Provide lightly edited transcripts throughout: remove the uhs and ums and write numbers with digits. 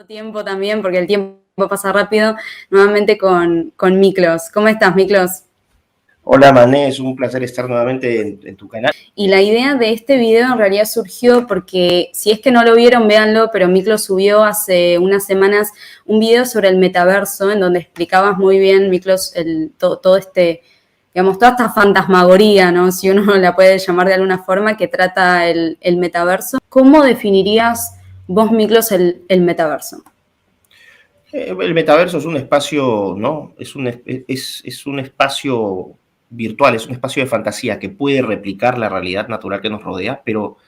Tiempo también, porque el tiempo pasa rápido, nuevamente con Miklos. ¿Cómo estás, Miklos? Hola, Mané, es un placer estar nuevamente en tu canal. Y la idea de este video en realidad surgió porque, si es que no lo vieron, véanlo, pero Miklos subió hace unas semanas un video sobre el metaverso, en donde explicabas muy bien, Miklos, todo este, digamos, toda esta fantasmagoría, ¿no? Si uno la puede llamar de alguna forma, que trata el metaverso. ¿Cómo definirías vos, Miklos, el metaverso? El metaverso es un espacio, ¿no? Es un espacio virtual, es un espacio de fantasía que puede replicar la realidad natural que nos rodea, pero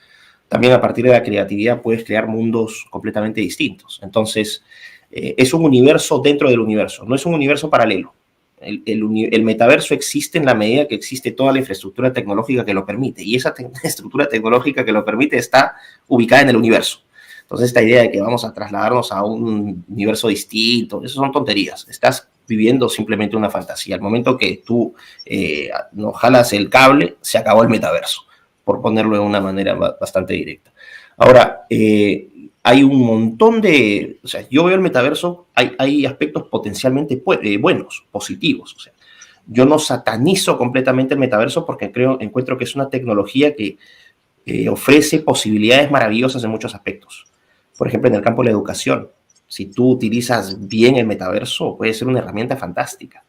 también a partir de la creatividad puedes crear mundos completamente distintos. Entonces, es un universo dentro del universo, no es un universo paralelo. El metaverso existe en la medida que existe toda la infraestructura tecnológica que lo permite, y esa estructura tecnológica que lo permite está ubicada en el universo. Entonces, esta idea de que vamos a trasladarnos a un universo distinto, eso son tonterías. Estás viviendo simplemente una fantasía. Al momento que tú no jalas el cable, se acabó el metaverso, por ponerlo de una manera bastante directa. Ahora, hay un montón de... O sea, yo veo el metaverso, hay aspectos potencialmente buenos, positivos. O sea, yo no satanizo completamente el metaverso porque encuentro que es una tecnología que ofrece posibilidades maravillosas en muchos aspectos. Por ejemplo, en el campo de la educación, si tú utilizas bien el metaverso, puede ser una herramienta fantástica.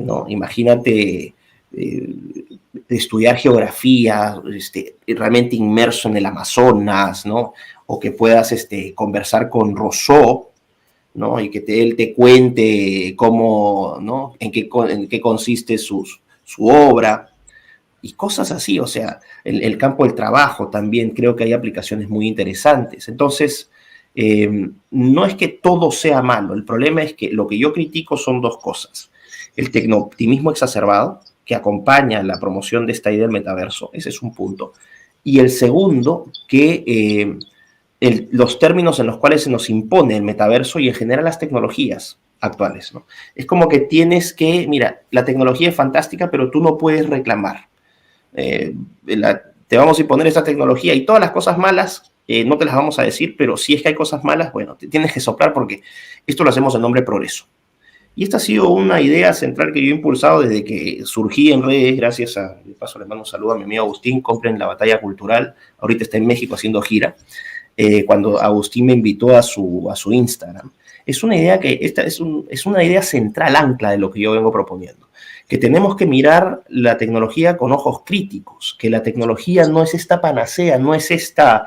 ¿No? Imagínate estudiar geografía, realmente inmerso en el Amazonas, ¿no? O que puedas conversar con Rousseau, ¿no? Y que él te cuente cómo, ¿no? en qué consiste su obra y cosas así. O sea, el campo del trabajo también creo que hay aplicaciones muy interesantes. Entonces, no es que todo sea malo, el problema es que lo que yo critico son dos cosas: el tecnooptimismo exacerbado que acompaña la promoción de esta idea del metaverso, ese es un punto, y el segundo, que los términos en los cuales se nos impone el metaverso y en general las tecnologías actuales, ¿no? Es como que tienes que, mira, la tecnología es fantástica, pero tú no puedes reclamar. Te vamos a imponer esta tecnología y todas las cosas malas no te las vamos a decir, pero si es que hay cosas malas, bueno, te tienes que soplar porque esto lo hacemos en nombre de progreso. Y esta ha sido una idea central que yo he impulsado desde que surgí en redes, gracias a, de paso le mando un saludo a mi amigo Agustín, compren La Batalla Cultural, ahorita está en México haciendo gira, cuando Agustín me invitó a su Instagram. Es una idea que, es una idea central, ancla de lo que yo vengo proponiendo, que tenemos que mirar la tecnología con ojos críticos, que la tecnología no es esta panacea, no es esta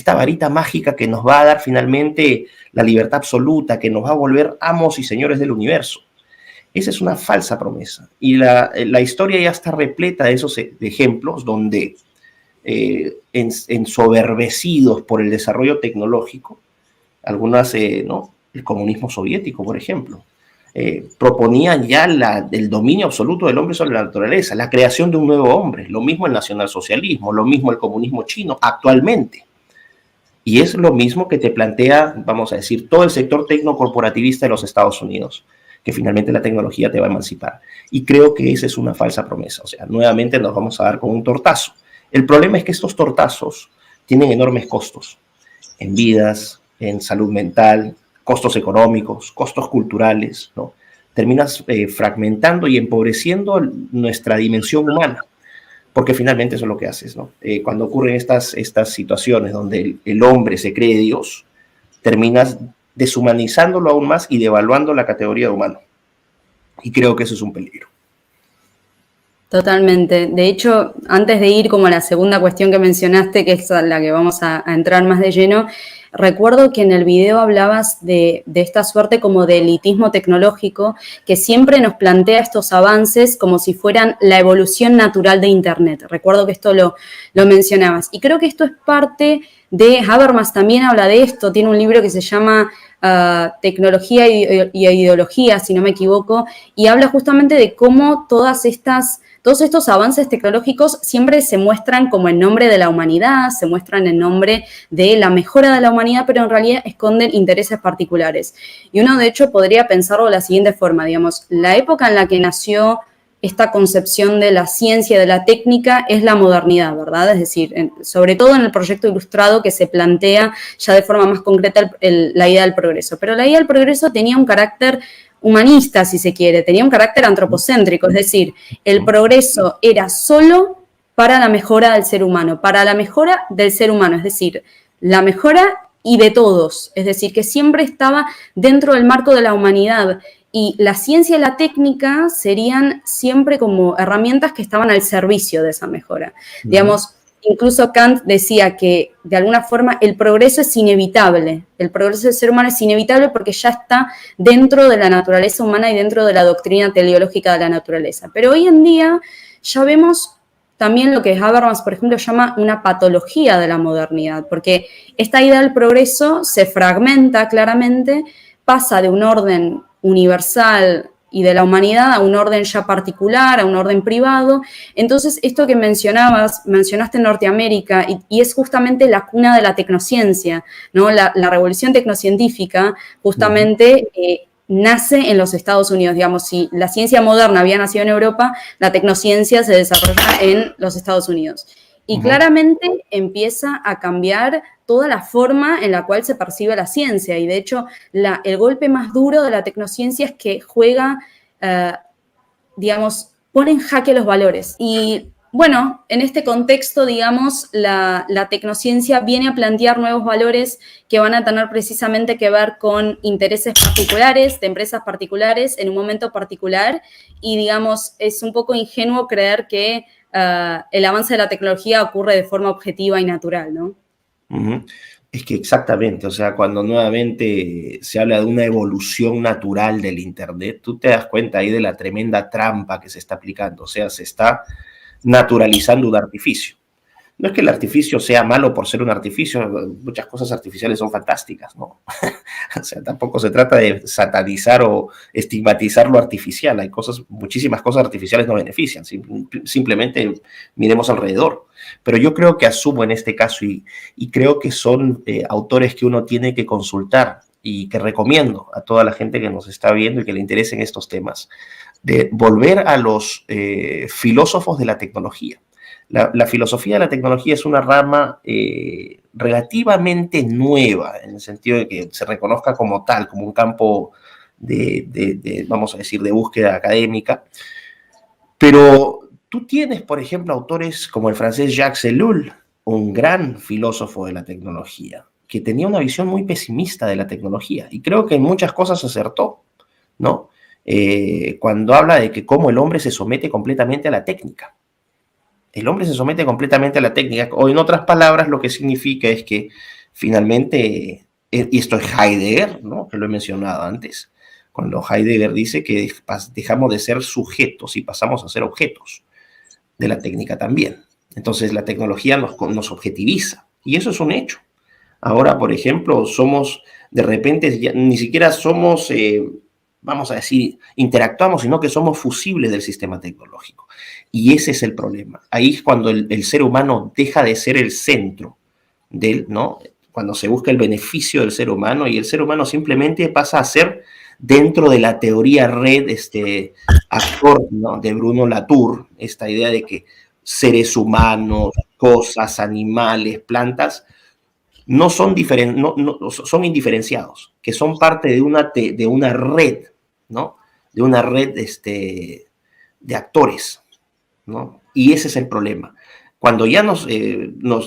varita mágica que nos va a dar finalmente la libertad absoluta, que nos va a volver amos y señores del universo. Esa es una falsa promesa. Y la historia ya está repleta de esos ejemplos donde, ensoberbecidos por el desarrollo tecnológico, algunas, ¿no? El comunismo soviético, por ejemplo, proponían ya el dominio absoluto del hombre sobre la naturaleza, la creación de un nuevo hombre, lo mismo el nacionalsocialismo, lo mismo el comunismo chino actualmente. Y es lo mismo que te plantea, vamos a decir, todo el sector tecnocorporativista de los Estados Unidos, que finalmente la tecnología te va a emancipar. Y creo que esa es una falsa promesa. O sea, nuevamente nos vamos a dar con un tortazo. El problema es que estos tortazos tienen enormes costos en vidas, en salud mental, costos económicos, costos culturales, ¿no? Terminas fragmentando y empobreciendo nuestra dimensión humana, porque finalmente eso es lo que haces, ¿no? Cuando ocurren estas situaciones donde el hombre se cree Dios, terminas deshumanizándolo aún más y devaluando la categoría de humano. Y creo que eso es un peligro. Totalmente. De hecho, antes de ir como a la segunda cuestión que mencionaste, que es la que vamos a entrar más de lleno, recuerdo que en el video hablabas de esta suerte como de elitismo tecnológico que siempre nos plantea estos avances como si fueran la evolución natural de Internet. Recuerdo que esto lo mencionabas. Y creo que esto es parte de, Habermas también habla de esto, tiene un libro que se llama Tecnología y Ideología, si no me equivoco, y habla justamente de cómo todos estos avances tecnológicos siempre se muestran como en nombre de la humanidad, se muestran en nombre de la mejora de la humanidad, pero en realidad esconden intereses particulares. Y uno, de hecho, podría pensarlo de la siguiente forma, digamos, la época en la que nació esta concepción de la ciencia, de la técnica, es la modernidad, ¿verdad? Es decir, sobre todo en el proyecto ilustrado que se plantea ya de forma más concreta la idea del progreso. Pero la idea del progreso tenía un carácter humanista, si se quiere, tenía un carácter antropocéntrico, es decir, el progreso era solo para la mejora del ser humano, para la mejora del ser humano, es decir, la mejora y de todos, es decir, que siempre estaba dentro del marco de la humanidad. Y la ciencia y la técnica serían siempre como herramientas que estaban al servicio de esa mejora. Digamos, incluso Kant decía que de alguna forma el progreso es inevitable, el progreso del ser humano es inevitable porque ya está dentro de la naturaleza humana y dentro de la doctrina teleológica de la naturaleza. Pero hoy en día ya vemos también lo que Habermas, por ejemplo, llama una patología de la modernidad, porque esta idea del progreso se fragmenta claramente, pasa de un orden universal y de la humanidad a un orden ya particular, a un orden privado. Entonces, esto que mencionaste Norteamérica, y es justamente la cuna de la tecnociencia, ¿no? La revolución tecnocientífica justamente nace en los Estados Unidos. Digamos, si la ciencia moderna había nacido en Europa, la tecnociencia se desarrolla en los Estados Unidos. Y claramente empieza a cambiar toda la forma en la cual se percibe la ciencia. Y de hecho, el golpe más duro de la tecnociencia es que juega, digamos, pone en jaque los valores. Y bueno, en este contexto, digamos, la tecnociencia viene a plantear nuevos valores que van a tener precisamente que ver con intereses particulares, de empresas particulares, en un momento particular. Y, digamos, es un poco ingenuo creer que el avance de la tecnología ocurre de forma objetiva y natural, ¿no? Es que exactamente, o sea, cuando nuevamente se habla de una evolución natural del Internet, tú te das cuenta ahí de la tremenda trampa que se está aplicando, o sea, se está naturalizando un artificio. No es que el artificio sea malo por ser un artificio, muchas cosas artificiales son fantásticas, ¿no? O sea, tampoco se trata de satanizar o estigmatizar lo artificial. Hay muchísimas cosas artificiales no benefician, simplemente miremos alrededor. Pero yo creo que asumo en este caso y creo que son autores que uno tiene que consultar y que recomiendo a toda la gente que nos está viendo y que le interesen estos temas, de volver a los filósofos de la tecnología. La filosofía de la tecnología es una rama relativamente nueva, en el sentido de que se reconozca como tal, como un campo vamos a decir, de búsqueda académica. Pero tú tienes, por ejemplo, autores como el francés Jacques Ellul, un gran filósofo de la tecnología, que tenía una visión muy pesimista de la tecnología, y creo que en muchas cosas acertó, ¿no? Cuando habla de que cómo el hombre se somete completamente a la técnica. El hombre se somete completamente a la técnica, o en otras palabras lo que significa es que finalmente, y esto es Heidegger, ¿no? Que lo he mencionado antes, cuando Heidegger dice que dejamos de ser sujetos y pasamos a ser objetos de la técnica también. Entonces la tecnología nos objetiviza, y eso es un hecho. Ahora, por ejemplo, de repente, ni siquiera somos, vamos a decir, interactuamos, sino que somos fusibles del sistema tecnológico. Y ese es el problema. Ahí es cuando el ser humano deja de ser el centro ¿no? Cuando se busca el beneficio del ser humano, y el ser humano simplemente pasa a ser, dentro de la teoría red, actor, ¿no? De Bruno Latour, esta idea de que seres humanos, cosas, animales, plantas, no son son indiferenciados, que son parte de una red, ¿no? De una red de actores, ¿no? Y ese es el problema. Cuando ya nos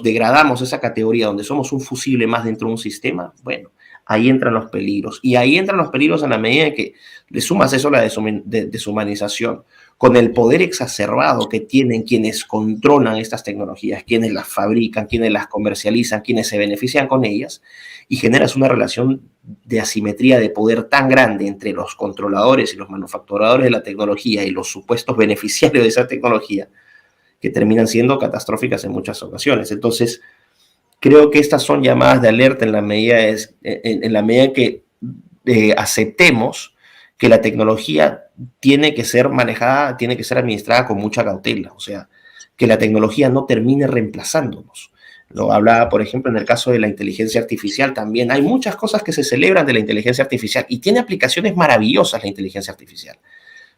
degradamos esa categoría donde somos un fusible más dentro de un sistema, bueno, ahí entran los peligros. Y ahí entran los peligros en la medida en que le sumas eso a la deshumanización, con el poder exacerbado que tienen quienes controlan estas tecnologías, quienes las fabrican, quienes las comercializan, quienes se benefician con ellas, y generas una relación de asimetría de poder tan grande entre los controladores y los manufacturadores de la tecnología y los supuestos beneficiarios de esa tecnología, que terminan siendo catastróficas en muchas ocasiones. Entonces, creo que estas son llamadas de alerta en la medida en que aceptemos que la tecnología tiene que ser manejada, tiene que ser administrada con mucha cautela, o sea, que la tecnología no termine reemplazándonos. Lo hablaba, por ejemplo, en el caso de la inteligencia artificial también. Hay muchas cosas que se celebran de la inteligencia artificial y tiene aplicaciones maravillosas la inteligencia artificial.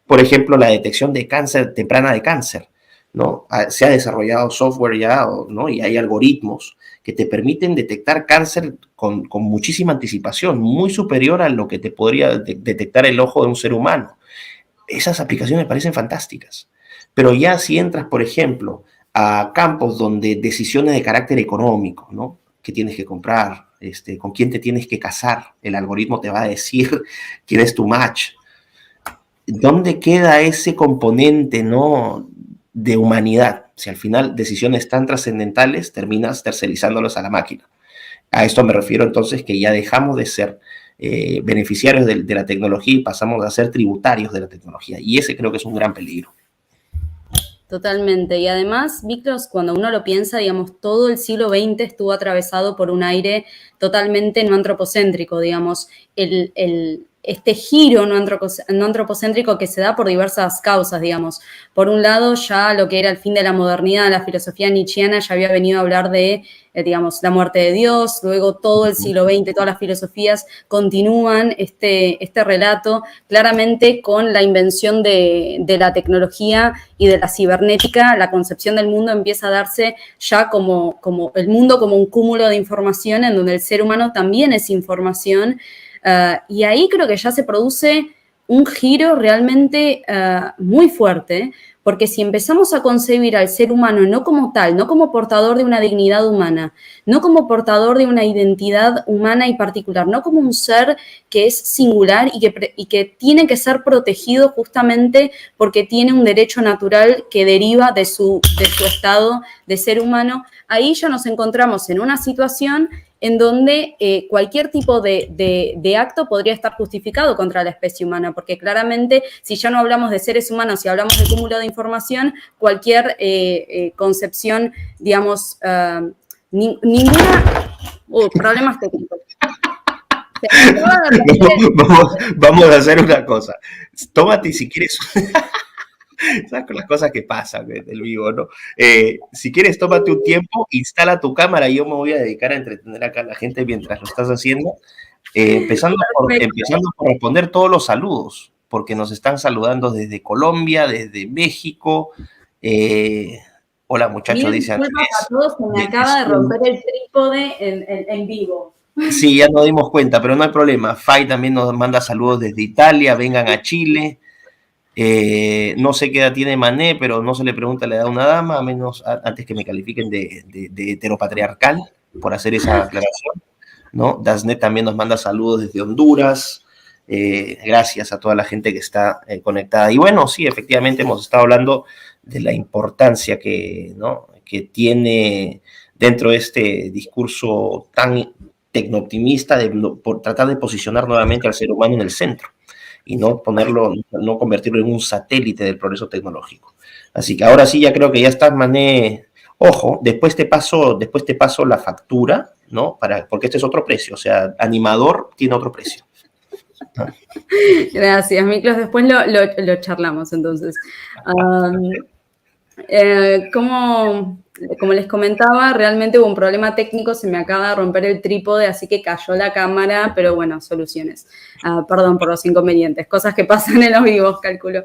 Por ejemplo, la detección de cáncer temprana de cáncer, ¿no? Se ha desarrollado software ya, ¿no? Y hay algoritmos que te permiten detectar cáncer con muchísima anticipación, muy superior a lo que te podría detectar el ojo de un ser humano. Esas aplicaciones me parecen fantásticas. Pero ya si entras, por ejemplo, a campos donde decisiones de carácter económico, ¿no? ¿Qué tienes que comprar? ¿Con quién te tienes que casar? El algoritmo te va a decir quién es tu match. ¿Dónde queda ese componente, ¿no? De humanidad? Si al final decisiones tan trascendentales terminas tercerizándolos a la máquina. A esto me refiero entonces que ya dejamos de ser beneficiarios de la tecnología y pasamos a ser tributarios de la tecnología. Y ese creo que es un gran peligro. Totalmente. Y además, Miklos, cuando uno lo piensa, digamos, todo el siglo XX estuvo atravesado por un aire totalmente no antropocéntrico, digamos, este giro no antropocéntrico que se da por diversas causas, digamos. Por un lado, ya lo que era el fin de la modernidad, la filosofía nietzscheana ya había venido a hablar de, digamos, la muerte de Dios, luego todo el siglo XX, todas las filosofías continúan este relato, claramente con la invención de la tecnología y de la cibernética, la concepción del mundo empieza a darse ya como el mundo como un cúmulo de información en donde el ser humano también es información. Y ahí creo que ya se produce un giro realmente muy fuerte, porque si empezamos a concebir al ser humano no como tal, no como portador de una dignidad humana, no como portador de una identidad humana y particular, no como un ser que es singular y que tiene que ser protegido justamente porque tiene un derecho natural que deriva de su estado de ser humano, ahí ya nos encontramos en una situación en donde cualquier tipo de acto podría estar justificado contra la especie humana, porque claramente si ya no hablamos de seres humanos, si hablamos de cúmulo de información, cualquier concepción, digamos, ninguna... problemas técnicos. Vamos a hacer una cosa. Tómate si quieres... ¿Sabes con las cosas que pasan del vivo, no? Si quieres, tómate un tiempo, instala tu cámara y yo me voy a dedicar a entretener acá a la gente mientras lo estás haciendo. Empezando por responder todos los saludos, porque nos están saludando desde Colombia, desde México. Hola, muchachos, dice Andrés. A todos, se me acaba de romper el trípode en vivo. Sí, ya nos dimos cuenta, pero no hay problema. Fay también nos manda saludos desde Italia, vengan a Chile. No sé qué edad tiene Mané, pero no se le pregunta la edad a una dama, a menos antes que me califiquen de heteropatriarcal por hacer esa aclaración, ¿no? Dasnet también nos manda saludos desde Honduras. Gracias a toda la gente que está conectada. Y bueno, sí, efectivamente hemos estado hablando de la importancia que, ¿no?, que tiene dentro de este discurso tan tecnooptimista por tratar de posicionar nuevamente al ser humano en el centro y no convertirlo en un satélite del progreso tecnológico. Así que ahora sí, ya creo que ya estás, Mané. Ojo, después te paso la factura, ¿no? Porque este es otro precio, o sea, animador tiene otro precio. Gracias, Miklos. Después lo charlamos, entonces. Como les comentaba, realmente hubo un problema técnico, se me acaba de romper el trípode, así que cayó la cámara, pero bueno, soluciones. Perdón por los inconvenientes, cosas que pasan en los vivos, calculo.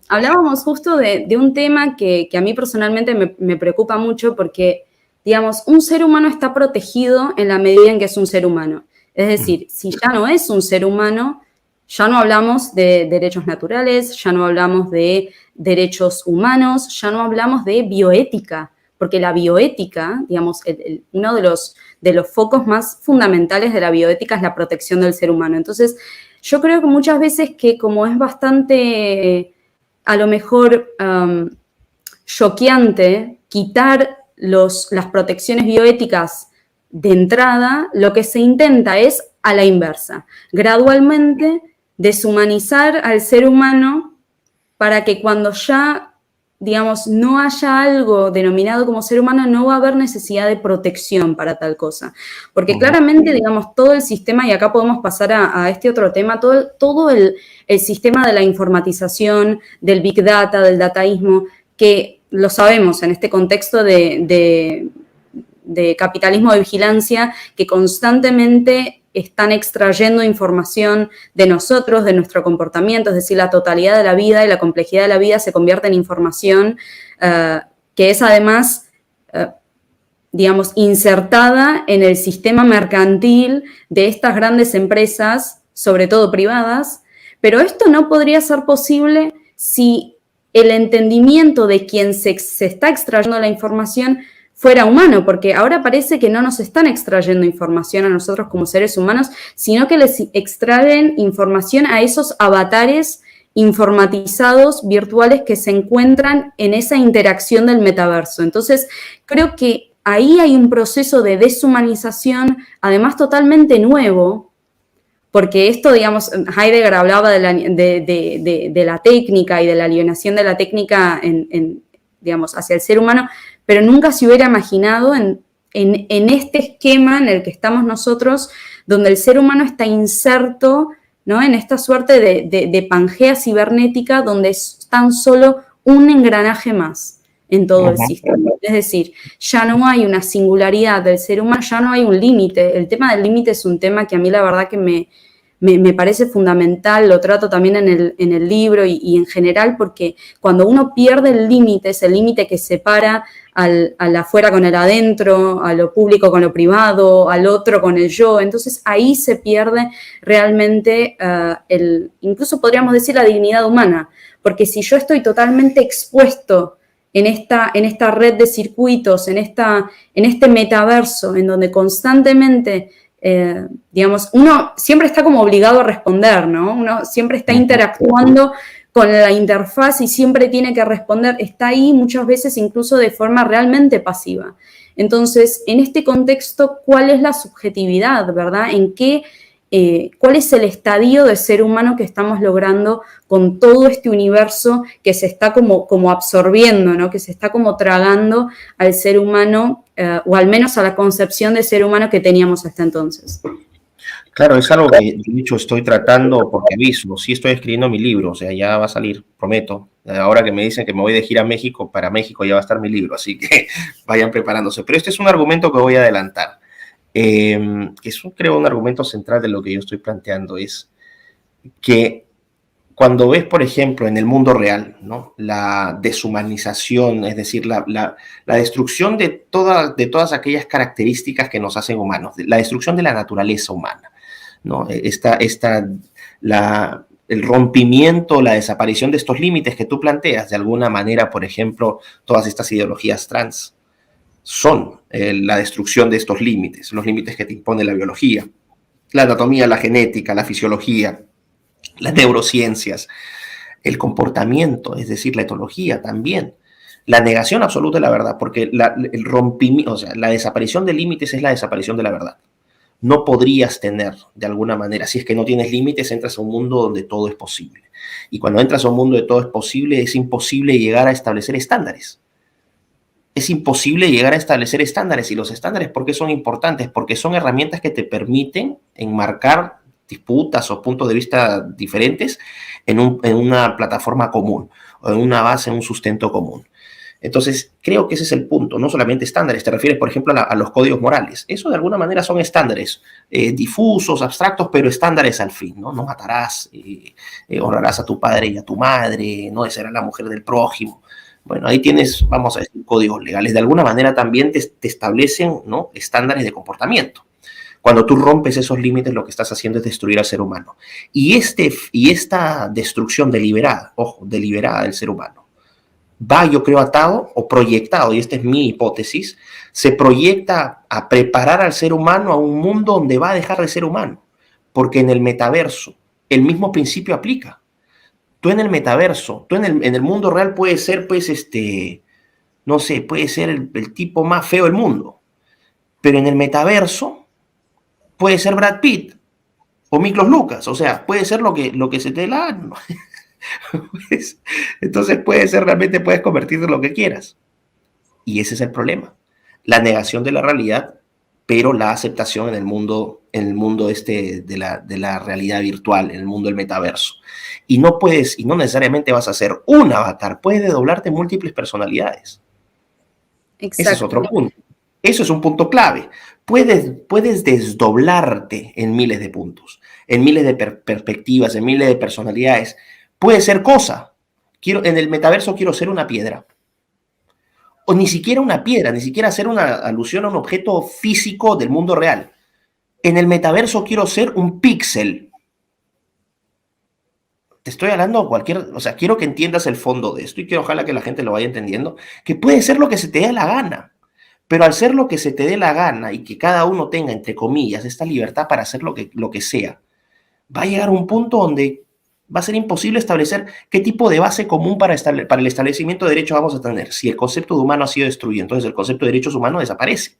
Hablábamos justo de un tema que a mí personalmente me preocupa mucho porque, digamos, un ser humano está protegido en la medida en que es un ser humano. Es decir, si ya no es un ser humano, ya no hablamos de derechos naturales, ya no hablamos de derechos humanos, ya no hablamos de bioética, porque la bioética, digamos, uno de los focos más fundamentales de la bioética es la protección del ser humano. Entonces, yo creo que muchas veces que como es bastante, a lo mejor, choqueante quitar las protecciones bioéticas de entrada, lo que se intenta es a la inversa, gradualmente deshumanizar al ser humano para que cuando ya, digamos, no haya algo denominado como ser humano, no va a haber necesidad de protección para tal cosa. Porque claramente, digamos, todo el sistema, y acá podemos pasar a este otro tema, todo el sistema de la informatización, del big data, del dataísmo, que lo sabemos en este contexto de capitalismo de vigilancia, que constantemente están extrayendo información de nosotros, de nuestro comportamiento, es decir, la totalidad de la vida y la complejidad de la vida se convierte en información que es además, digamos, insertada en el sistema mercantil de estas grandes empresas, sobre todo privadas, pero esto no podría ser posible si el entendimiento de quien se está extrayendo la información fuera humano, porque ahora parece que no nos están extrayendo información a nosotros como seres humanos, sino que les extraen información a esos avatares informatizados virtuales que se encuentran en esa interacción del metaverso. Entonces, creo que ahí hay un proceso de deshumanización, además totalmente nuevo, porque esto, digamos, Heidegger hablaba de la técnica y de la alienación de la técnica digamos, hacia el ser humano, pero nunca se hubiera imaginado en este esquema en el que estamos nosotros, donde el ser humano está inserto, ¿no?, en esta suerte de Pangea cibernética, donde es tan solo un engranaje más en todo el sistema. Es decir, ya no hay una singularidad del ser humano, ya no hay un límite. El tema del límite es un tema que a mí la verdad que me parece fundamental, lo trato también en el libro y en general, porque cuando uno pierde el límite, es el límite que separa al afuera con el adentro, a lo público con lo privado, al otro con el yo, entonces ahí se pierde realmente incluso podríamos decir la dignidad humana, porque si yo estoy totalmente expuesto en esta red de circuitos, en este metaverso, en donde constantemente digamos, uno siempre está como obligado a responder, ¿no? Uno siempre está interactuando con la interfaz y siempre tiene que responder, está ahí muchas veces incluso de forma realmente pasiva. Entonces, en este contexto, ¿cuál es la subjetividad, verdad? ¿Cuál es el estadio de ser humano que estamos logrando con todo este universo que se está como absorbiendo, ¿no?, que se está como tragando al ser humano, o al menos a la concepción de ser humano que teníamos hasta entonces? Claro, es algo que de hecho estoy tratando porque aviso, sí estoy escribiendo mi libro, o sea, ya va a salir, prometo. Ahora que me dicen que me voy de gira a México, para México ya va a estar mi libro, así que vayan preparándose. Pero este es un argumento que voy a adelantar. Que es, creo, un argumento central de lo que yo estoy planteando, es que cuando ves, por ejemplo, en el mundo real, ¿no?, la deshumanización, es decir, la destrucción de todas aquellas características que nos hacen humanos, la destrucción de la naturaleza humana, ¿no?, el rompimiento, la desaparición de estos límites que tú planteas, de alguna manera, por ejemplo, todas estas ideologías trans, son la destrucción de estos límites, los límites que te impone la biología, la anatomía, la genética, la fisiología, las neurociencias, el comportamiento, es decir, la etología también, la negación absoluta de la verdad, porque el rompimiento, o sea, la desaparición de límites es la desaparición de la verdad. No podrías tener, de alguna manera, si es que no tienes límites, entras a un mundo donde todo es posible. Y cuando entras a un mundo donde todo es posible, es imposible llegar a establecer estándares. Es imposible llegar a establecer estándares. Y los estándares, ¿por qué son importantes? Porque son herramientas que te permiten enmarcar disputas o puntos de vista diferentes en una plataforma común o en una base, en un sustento común. Entonces, creo que ese es el punto, no solamente estándares, te refieres, por ejemplo, a los códigos morales. Eso de alguna manera son estándares difusos, abstractos, pero estándares al fin, ¿no? No matarás, honrarás a tu padre y a tu madre, no desearás a la mujer del prójimo. Bueno, ahí tienes, vamos a decir, códigos legales. De alguna manera también te establecen, ¿no?, estándares de comportamiento. Cuando tú rompes esos límites, lo que estás haciendo es destruir al ser humano. Y esta destrucción deliberada, ojo, deliberada del ser humano, va, yo creo, atado o proyectado, y esta es mi hipótesis, se proyecta a preparar al ser humano a un mundo donde va a dejar de ser humano. Porque en el metaverso, el mismo principio aplica. Tú en el metaverso, tú en el mundo real puedes ser, pues, no sé, puedes ser el tipo más feo del mundo. Pero en el metaverso puede ser Brad Pitt o Miklos Lucas, o sea, puede ser lo que se te dé la gana. Entonces realmente puedes convertirte en lo que quieras. Y ese es el problema. La negación de la realidad, pero la aceptación en el mundo de la realidad virtual, en el mundo del metaverso. Y no necesariamente vas a ser un avatar, puedes doblarte múltiples personalidades. Exacto. Ese es otro punto. Eso es un punto clave. Puedes desdoblarte en miles de puntos, en miles de perspectivas, en miles de personalidades. Puede ser cosa. En el metaverso quiero ser una piedra. O ni siquiera una piedra, ni siquiera hacer una alusión a un objeto físico del mundo real. En el metaverso quiero ser un píxel. Te estoy hablando a o sea, quiero que entiendas el fondo de esto y quiero ojalá que la gente lo vaya entendiendo, que puede ser lo que se te dé la gana. Pero al ser lo que se te dé la gana y que cada uno tenga, entre comillas, esta libertad para hacer lo que sea, va a llegar a un punto donde va a ser imposible establecer qué tipo de base común para el establecimiento de derechos vamos a tener. Si el concepto de humano ha sido destruido, entonces el concepto de derechos humanos desaparece.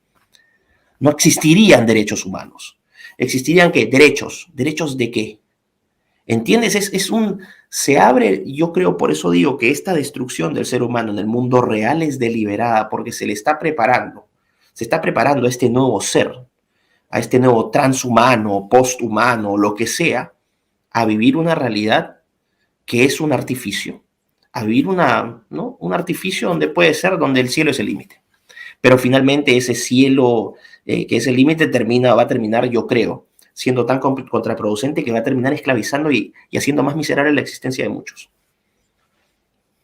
No existirían derechos humanos. ¿Existirían qué? Derechos. ¿Derechos de qué? ¿Entiendes? Se abre, yo creo, por eso digo que esta destrucción del ser humano en el mundo real es deliberada, porque se está preparando a este nuevo ser, a este nuevo transhumano, posthumano, lo que sea, a vivir una realidad que es un artificio, a vivir ¿no? Un artificio donde puede ser, donde el cielo es el límite. Pero finalmente ese cielo, que es el límite, va a terminar, yo creo, siendo tan contraproducente que va a terminar esclavizando y haciendo más miserable la existencia de muchos.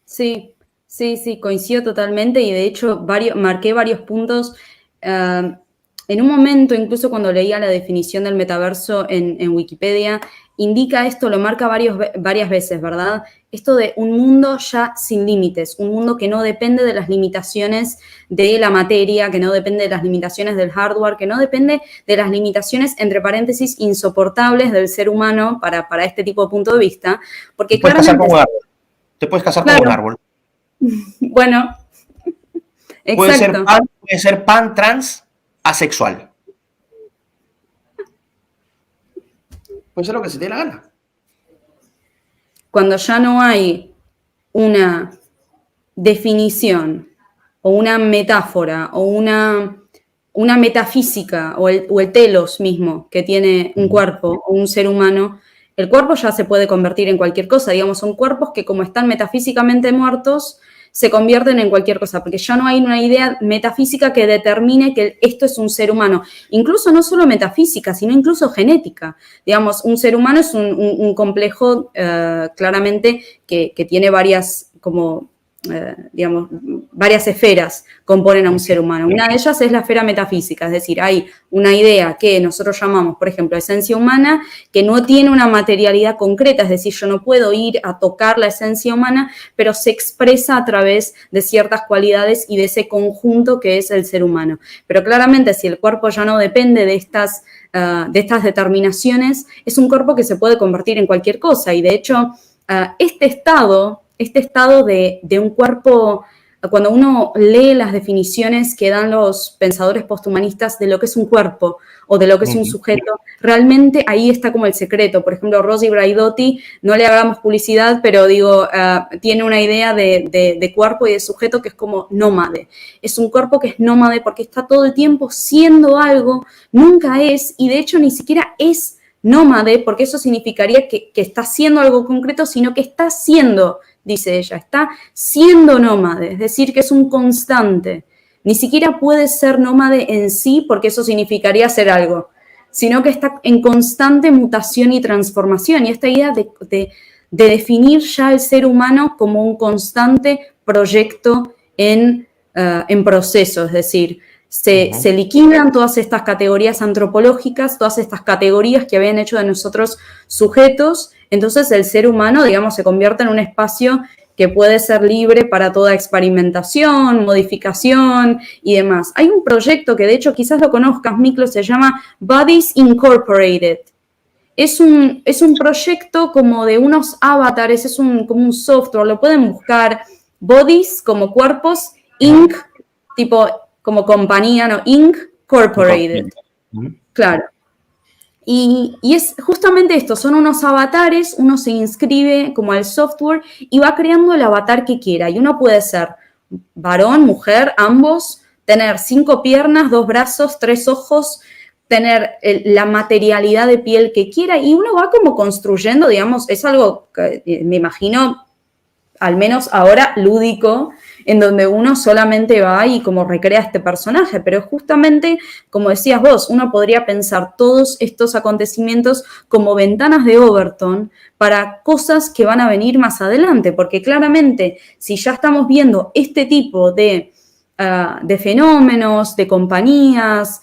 Sí, sí, coincido totalmente y de hecho marqué varios puntos. En un momento, incluso cuando leía la definición del metaverso en Wikipedia, indica esto, lo marca varias veces, ¿verdad? Esto de un mundo ya sin límites, un mundo que no depende de las limitaciones de la materia, que no depende de las limitaciones del hardware, que no depende de las limitaciones, entre paréntesis, insoportables del ser humano para este tipo de punto de vista, porque claramente... Te puedes casar con un árbol. Bueno, exacto. Puede ser pan trans asexual. Puede ser lo que se te dé la gana. Cuando ya no hay una definición o una metáfora o una metafísica o el telos mismo que tiene un cuerpo o un ser humano, el cuerpo ya se puede convertir en cualquier cosa. Digamos, son cuerpos que como están metafísicamente muertos, se convierten en cualquier cosa, porque ya no hay una idea metafísica que determine que esto es un ser humano. Incluso no solo metafísica, sino incluso genética. Digamos, un ser humano es un complejo claramente que tiene varias, digamos, varias esferas componen a un ser humano. Una de ellas es la esfera metafísica, es decir, hay una idea que nosotros llamamos, por ejemplo, esencia humana, que no tiene una materialidad concreta, es decir, yo no puedo ir a tocar la esencia humana, pero se expresa a través de ciertas cualidades y de ese conjunto que es el ser humano. Pero claramente, si el cuerpo ya no depende de estas determinaciones, es un cuerpo que se puede convertir en cualquier cosa, y de hecho, este estado de un cuerpo, cuando uno lee las definiciones que dan los pensadores posthumanistas de lo que es un cuerpo o de lo que es un sujeto, realmente ahí está como el secreto. Por ejemplo, Rosy Braidotti, no le hagamos publicidad, pero digo, tiene una idea de cuerpo y de sujeto que es como nómade. Es un cuerpo que es nómade porque está todo el tiempo siendo algo, nunca es, y de hecho ni siquiera es nómade, porque eso significaría que está haciendo algo concreto, sino que está siendo, dice ella, está siendo nómade, es decir, que es un constante. Ni siquiera puede ser nómade en sí, porque eso significaría hacer algo, sino que está en constante mutación y transformación. Y esta idea de definir ya el ser humano como un constante proyecto en proceso, es decir, se liquidan todas estas categorías antropológicas, todas estas categorías que habían hecho de nosotros sujetos, entonces el ser humano, digamos, se convierte en un espacio que puede ser libre para toda experimentación, modificación y demás. Hay un proyecto que de hecho quizás lo conozcas, Miklo, se llama Bodies Incorporated. Es un proyecto como de unos avatares, es como un software, lo pueden buscar, Bodies como cuerpos, Inc, tipo como compañía, ¿no? Incorporated. Claro. Y es justamente esto, son unos avatares, uno se inscribe como al software y va creando el avatar que quiera. Y uno puede ser varón, mujer, ambos, tener 5 piernas, 2 brazos, 3 ojos, tener la materialidad de piel que quiera y uno va como construyendo, digamos, es algo que me imagino, al menos ahora, lúdico en donde uno solamente va y como recrea este personaje, pero justamente, como decías vos, uno podría pensar todos estos acontecimientos como ventanas de Overton para cosas que van a venir más adelante, porque claramente si ya estamos viendo este tipo de fenómenos, de compañías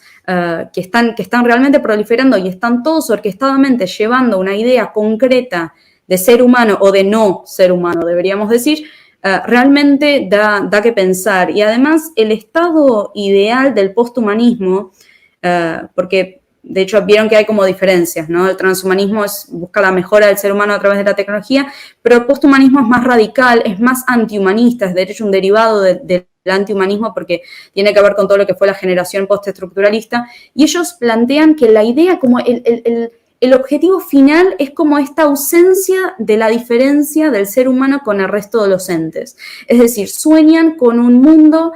que están realmente proliferando y están todos orquestadamente llevando una idea concreta de ser humano o de no ser humano, deberíamos decir, realmente da que pensar. Y además el estado ideal del posthumanismo, porque de hecho vieron que hay como diferencias, ¿no? El transhumanismo busca la mejora del ser humano a través de la tecnología, pero el posthumanismo es más radical, es más antihumanista, es de hecho un derivado del antihumanismo porque tiene que ver con todo lo que fue la generación postestructuralista, y ellos plantean que la idea como el objetivo final es como esta ausencia de la diferencia del ser humano con el resto de los entes. Es decir, sueñan con un mundo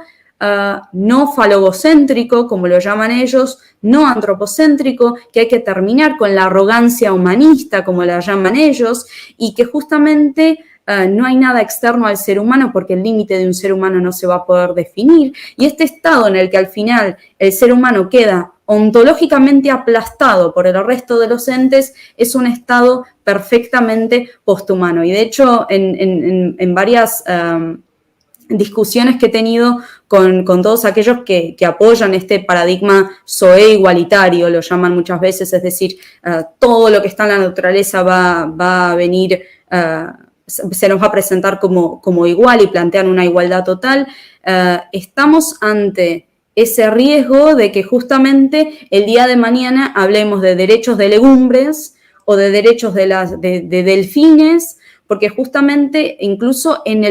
no falogocéntrico, como lo llaman ellos, no antropocéntrico, que hay que terminar con la arrogancia humanista, como la llaman ellos, y que justamente no hay nada externo al ser humano porque el límite de un ser humano no se va a poder definir. Y este estado en el que al final el ser humano queda ontológicamente aplastado por el resto de los entes es un estado perfectamente posthumano. Y de hecho, en varias discusiones que he tenido con todos aquellos que apoyan este paradigma Zoé igualitario, lo llaman muchas veces, es decir, todo lo que está en la naturaleza va a venir, se nos va a presentar como igual y plantean una igualdad total. Estamos ante ese riesgo de que justamente el día de mañana hablemos de derechos de legumbres o de derechos de delfines, porque justamente incluso en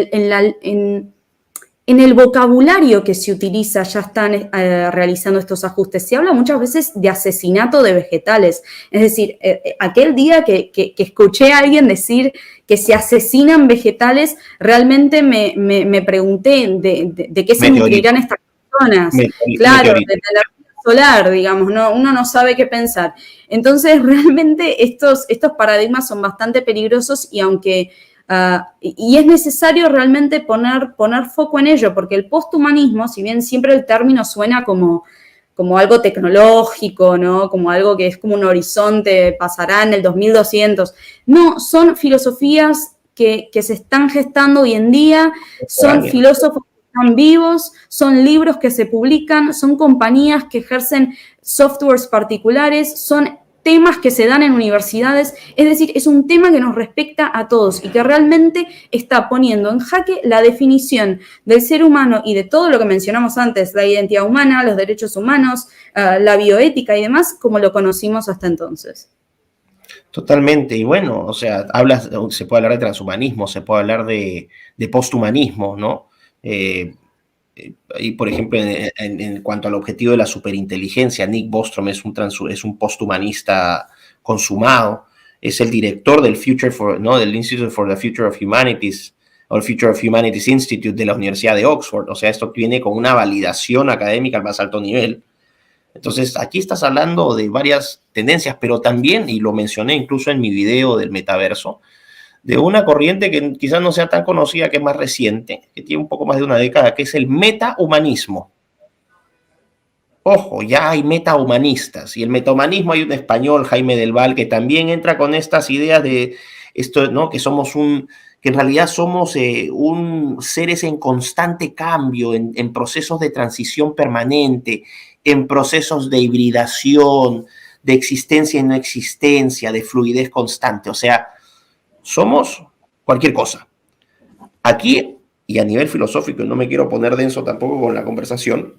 el vocabulario que se utiliza ya están realizando estos ajustes. Se habla muchas veces de asesinato de vegetales. Es decir, aquel día que escuché a alguien decir que se asesinan vegetales, realmente me pregunté de qué se nutrirán estas personas. Claro, de la luz solar, digamos, ¿no? Uno no sabe qué pensar. Entonces, realmente estos paradigmas son bastante peligrosos y aunque... y es necesario realmente poner foco en ello, porque el posthumanismo, si bien siempre el término suena como algo tecnológico, ¿no? Como algo que es como un horizonte, pasará en el 2200. No, son filosofías que se están gestando hoy en día, son filósofos que están vivos, son libros que se publican, son compañías que ejercen softwares particulares, son temas que se dan en universidades, es decir, es un tema que nos respecta a todos y que realmente está poniendo en jaque la definición del ser humano y de todo lo que mencionamos antes, la identidad humana, los derechos humanos, la bioética y demás, como lo conocimos hasta entonces. Totalmente, y bueno, o sea, se puede hablar de transhumanismo, se puede hablar de posthumanismo, ¿no? Y por ejemplo, en cuanto al objetivo de la superinteligencia, Nick Bostrom es un posthumanista consumado, es el director del del Institute for the Future of Humanities, o el Future of Humanities Institute de la Universidad de Oxford. O sea, esto viene con una validación académica al más alto nivel. Entonces, aquí estás hablando de varias tendencias, pero también, y lo mencioné incluso en mi video del metaverso, de una corriente que quizás no sea tan conocida, que es más reciente, que tiene un poco más de una década, que es el metahumanismo. Ojo, ya hay metahumanistas, y el metahumanismo hay un español, Jaime del Val, que también entra con estas ideas de esto, ¿no? Que en realidad somos seres en constante cambio, en procesos de transición permanente, en procesos de hibridación, de existencia y no existencia, de fluidez constante. O sea, somos cualquier cosa. Aquí, y a nivel filosófico, y no me quiero poner denso tampoco con la conversación,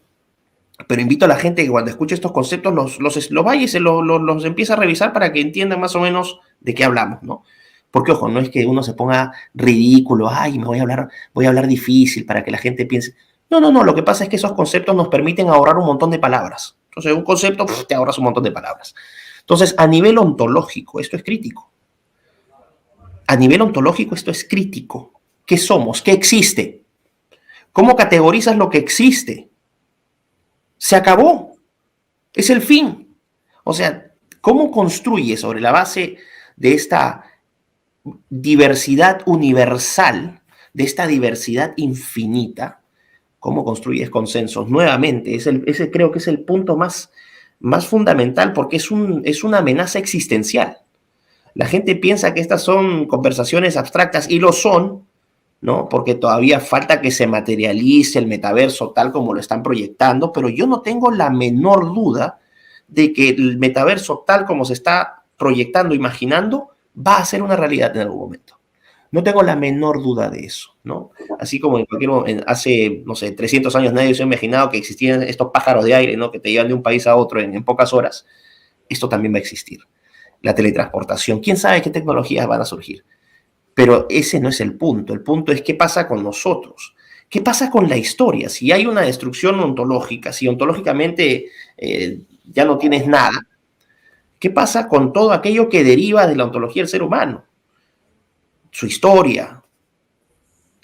pero invito a la gente que cuando escuche estos conceptos los vaya y los empiece a revisar para que entiendan más o menos de qué hablamos, ¿no? Porque, ojo, no es que uno se ponga ridículo, ay, voy a hablar difícil para que la gente piense. No, lo que pasa es que esos conceptos nos permiten ahorrar un montón de palabras. Entonces, un concepto, te ahorras un montón de palabras. Entonces, a nivel ontológico, esto es crítico. A nivel ontológico, esto es crítico. ¿Qué somos? ¿Qué existe? ¿Cómo categorizas lo que existe? Se acabó. Es el fin. O sea, ¿cómo construyes sobre la base de esta diversidad universal, de esta diversidad infinita, ¿Cómo construyes consensos? Nuevamente, ese creo que es el punto más fundamental, porque es una amenaza existencial. La gente piensa que estas son conversaciones abstractas, y lo son, ¿no? Porque todavía falta que se materialice el metaverso tal como lo están proyectando, pero yo no tengo la menor duda de que el metaverso tal como se está proyectando, imaginando, va a ser una realidad en algún momento. No tengo la menor duda de eso, ¿no? Así como hace, no sé, 300 años nadie se ha imaginado que existían estos pájaros de aire, ¿no? Que te llevan de un país a otro en pocas horas. Esto también va a existir. La teletransportación. ¿Quién sabe qué tecnologías van a surgir? Pero ese no es el punto. El punto es qué pasa con nosotros. ¿Qué pasa con la historia? Si hay una destrucción ontológica, si ontológicamente ya no tienes nada, ¿qué pasa con todo aquello que deriva de la ontología del ser humano? Su historia.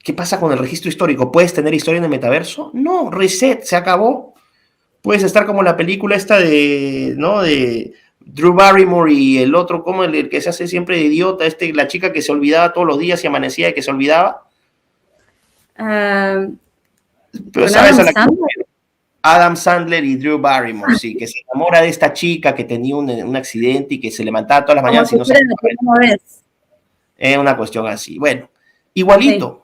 ¿Qué pasa con el registro histórico? ¿Puedes tener historia en el metaverso? No, reset, se acabó. Puedes estar como la película esta ¿no? De Drew Barrymore y el otro, como el que se hace siempre de idiota, la chica que se olvidaba todos los días y amanecía y que se olvidaba. Pero sabes a la que Adam Sandler y Drew Barrymore, sí, que se enamora de esta chica que tenía un accidente y que se levantaba todas las mañanas y no se es una cuestión así. Bueno, igualito. Sí.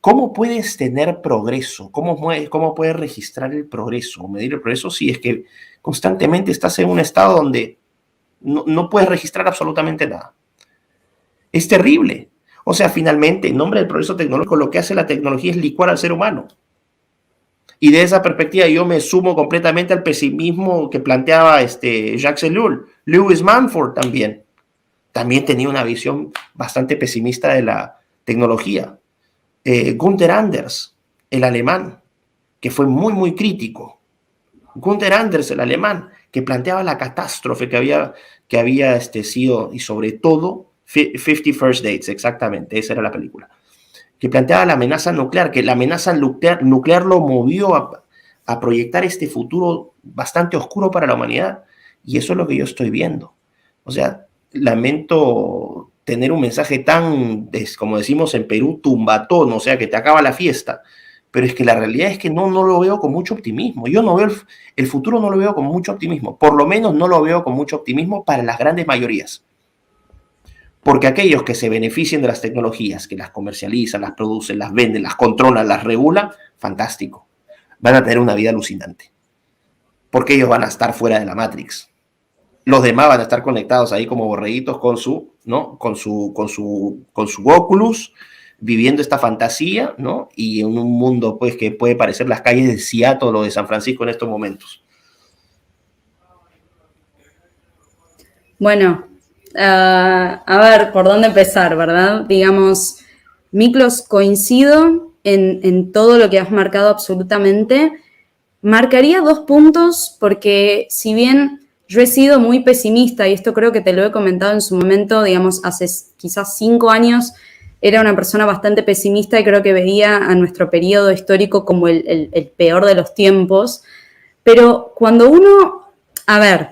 ¿Cómo puedes tener progreso? ¿Cómo puedes registrar el progreso o medir el progreso si es que constantemente estás en un estado donde no puedes registrar absolutamente nada? Es terrible. O sea, finalmente, en nombre del progreso tecnológico, lo que hace la tecnología es licuar al ser humano. Y de esa perspectiva yo me sumo completamente al pesimismo que planteaba Jacques Ellul. Lewis Mumford también tenía una visión bastante pesimista de la tecnología. Günther Anders, el alemán, que fue muy, muy crítico. Günther Anders, el alemán, que planteaba la catástrofe que había sido, y sobre todo, 50 First Dates, exactamente, esa era la película, que planteaba la amenaza nuclear, que la amenaza nuclear lo movió a proyectar este futuro bastante oscuro para la humanidad, y eso es lo que yo estoy viendo. O sea, lamento tener un mensaje tan, como decimos en Perú, tumbatón, o sea, que te acaba la fiesta, pero es que la realidad es que no lo veo con mucho optimismo. Yo no veo el futuro, no lo veo con mucho optimismo, por lo menos no lo veo con mucho optimismo para las grandes mayorías. Porque aquellos que se beneficien de las tecnologías, que las comercializan, las producen, las venden, las controlan, las regulan, fantástico. Van a tener una vida alucinante. Porque ellos van a estar fuera de la Matrix. Los demás van a estar conectados ahí como borreguitos con su Oculus, viviendo esta fantasía, ¿no? Y en un mundo, pues, que puede parecer las calles de Seattle o de San Francisco en estos momentos. Bueno, a ver, ¿por dónde empezar, verdad? Digamos, Miklos, coincido en todo lo que has marcado absolutamente. Marcaría 2 puntos porque si bien yo he sido muy pesimista, y esto creo que te lo he comentado en su momento, digamos, hace quizás 5 años, era una persona bastante pesimista y creo que veía a nuestro periodo histórico como el peor de los tiempos. Pero cuando uno, a ver,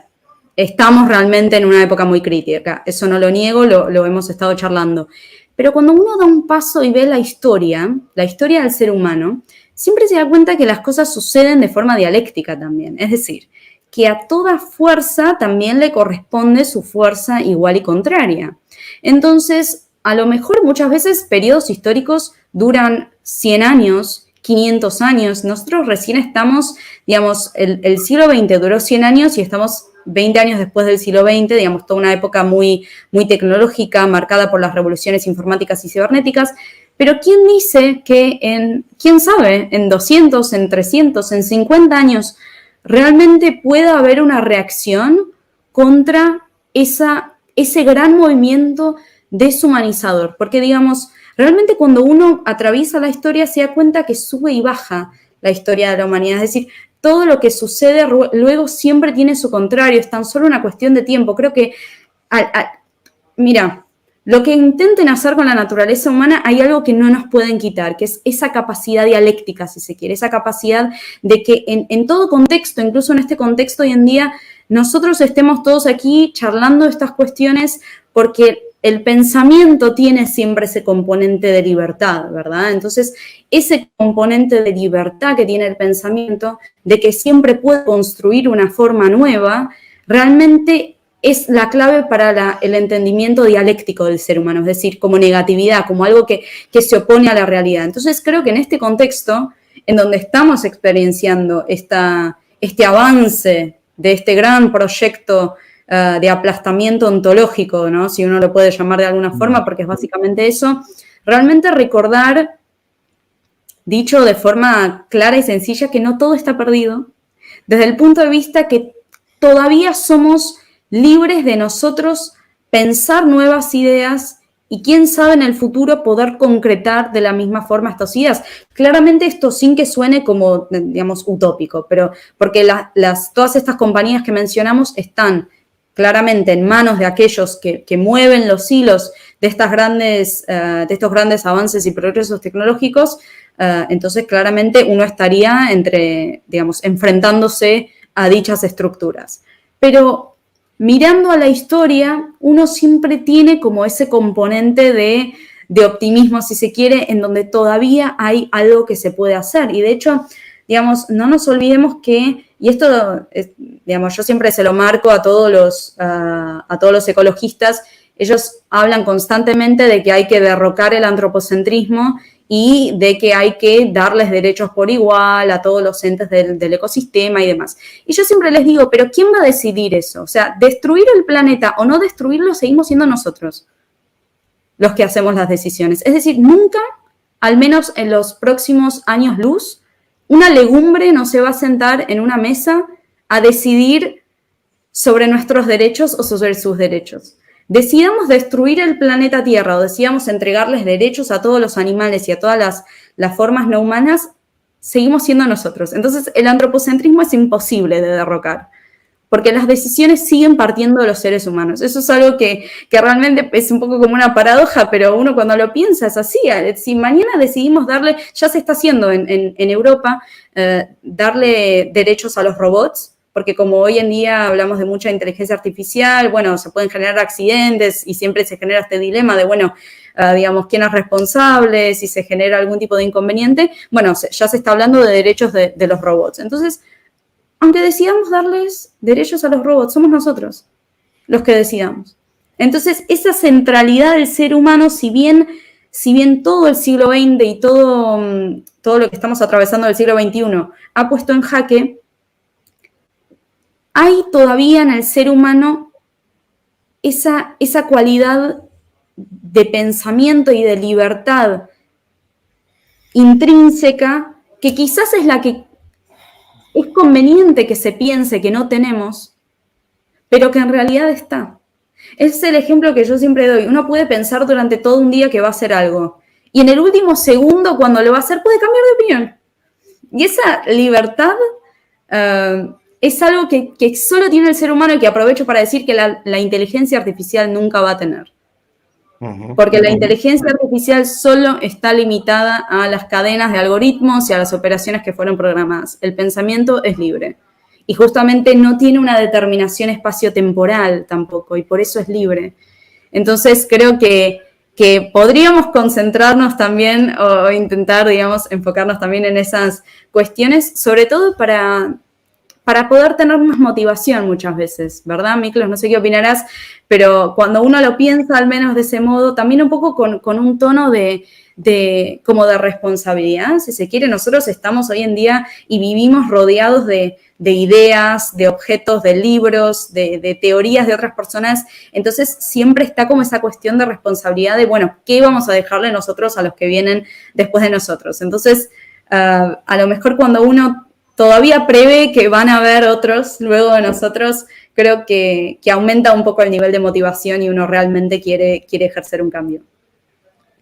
estamos realmente en una época muy crítica, eso no lo niego, lo hemos estado charlando. Pero cuando uno da un paso y ve la historia del ser humano, siempre se da cuenta que las cosas suceden de forma dialéctica también. Es decir, que a toda fuerza también le corresponde su fuerza igual y contraria. Entonces, a lo mejor muchas veces periodos históricos duran 100 años, 500 años. Nosotros recién estamos, digamos, el siglo XX duró 100 años y estamos 20 años después del siglo XX, digamos, toda una época muy, muy tecnológica, marcada por las revoluciones informáticas y cibernéticas. Pero ¿quién dice que quién sabe, en 200, en 300, en 50 años, realmente pueda haber una reacción contra ese gran movimiento deshumanizador? Porque, digamos, realmente cuando uno atraviesa la historia se da cuenta que sube y baja la historia de la humanidad. Es decir, todo lo que sucede luego siempre tiene su contrario, es tan solo una cuestión de tiempo. Creo que, mira, lo que intenten hacer con la naturaleza humana, hay algo que no nos pueden quitar, que es esa capacidad dialéctica, si se quiere, esa capacidad de que en todo contexto, incluso en este contexto hoy en día, nosotros estemos todos aquí charlando estas cuestiones porque el pensamiento tiene siempre ese componente de libertad, ¿verdad? Entonces, ese componente de libertad que tiene el pensamiento, de que siempre puede construir una forma nueva, realmente es la clave para el entendimiento dialéctico del ser humano, es decir, como negatividad, como algo que se opone a la realidad. Entonces, creo que en este contexto, en donde estamos experienciando este avance de este gran proyecto de aplastamiento ontológico, ¿no? Si uno lo puede llamar de alguna forma, porque es básicamente eso, realmente recordar, dicho de forma clara y sencilla, que no todo está perdido, desde el punto de vista que todavía somos libres de nosotros pensar nuevas ideas y quién sabe en el futuro poder concretar de la misma forma estas ideas. Claramente esto sin que suene como, digamos, utópico, pero porque todas estas compañías que mencionamos están claramente en manos de aquellos que mueven los hilos de estos grandes avances y progresos tecnológicos, entonces claramente uno estaría enfrentándose a dichas estructuras. Pero mirando a la historia, uno siempre tiene como ese componente de optimismo, si se quiere, en donde todavía hay algo que se puede hacer. Y de hecho, digamos, no nos olvidemos que, y esto, digamos, yo siempre se lo marco a todos los ecologistas, ellos hablan constantemente de que hay que derrocar el antropocentrismo y de que hay que darles derechos por igual a todos los entes del ecosistema y demás. Y yo siempre les digo, pero ¿quién va a decidir eso? O sea, destruir el planeta o no destruirlo seguimos siendo nosotros los que hacemos las decisiones. Es decir, nunca, al menos en los próximos años luz, una legumbre no se va a sentar en una mesa a decidir sobre nuestros derechos o sobre sus derechos. Decidamos destruir el planeta Tierra o decidamos entregarles derechos a todos los animales y a todas las formas no humanas, seguimos siendo nosotros. Entonces, el antropocentrismo es imposible de derrocar, porque las decisiones siguen partiendo de los seres humanos. Eso es algo que realmente es un poco como una paradoja, pero uno cuando lo piensa es así. Si mañana decidimos darle, ya se está haciendo en Europa, darle derechos a los robots, porque como hoy en día hablamos de mucha inteligencia artificial, bueno, se pueden generar accidentes y siempre se genera este dilema de, bueno, digamos, quién es responsable, si se genera algún tipo de inconveniente. Bueno, ya se está hablando de derechos de los robots. Entonces, aunque decidamos darles derechos a los robots, somos nosotros los que decidamos. Entonces, esa centralidad del ser humano, si bien todo el siglo XX y todo lo que estamos atravesando del siglo XXI ha puesto en jaque, hay todavía en el ser humano esa cualidad de pensamiento y de libertad intrínseca que quizás es la que es conveniente que se piense que no tenemos, pero que en realidad está. Es el ejemplo que yo siempre doy. Uno puede pensar durante todo un día que va a hacer algo y en el último segundo cuando lo va a hacer puede cambiar de opinión. Y esa libertad es algo que solo tiene el ser humano y que aprovecho para decir que la inteligencia artificial nunca va a tener. Porque la inteligencia artificial solo está limitada a las cadenas de algoritmos y a las operaciones que fueron programadas. El pensamiento es libre. Y justamente no tiene una determinación espaciotemporal tampoco, y por eso es libre. Entonces creo que podríamos concentrarnos también o intentar, digamos, enfocarnos también en esas cuestiones, sobre todo para poder tener más motivación muchas veces, ¿verdad, Miklos? No sé qué opinarás, pero cuando uno lo piensa al menos de ese modo, también un poco con un tono como de responsabilidad, si se quiere. Nosotros estamos hoy en día y vivimos rodeados de ideas, de objetos, de libros, de teorías de otras personas. Entonces siempre está como esa cuestión de responsabilidad de, bueno, ¿qué vamos a dejarle nosotros a los que vienen después de nosotros? Entonces, a lo mejor cuando uno todavía prevé que van a haber otros luego de nosotros, creo que aumenta un poco el nivel de motivación y uno realmente quiere ejercer un cambio.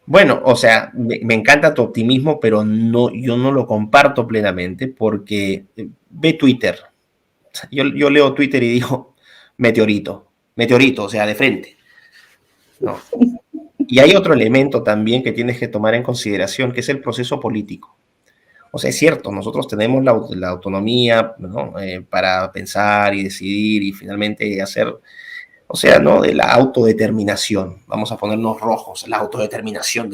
Bueno, o sea, me encanta tu optimismo, pero yo no lo comparto plenamente porque ve Twitter. Yo leo Twitter y digo, meteorito, o sea, de frente. No. Y hay otro elemento también que tienes que tomar en consideración, que es el proceso político. O sea, es cierto, nosotros tenemos la autonomía, ¿no? Para pensar y decidir y finalmente hacer O sea, ¿no? De la autodeterminación. Vamos a ponernos rojos, la autodeterminación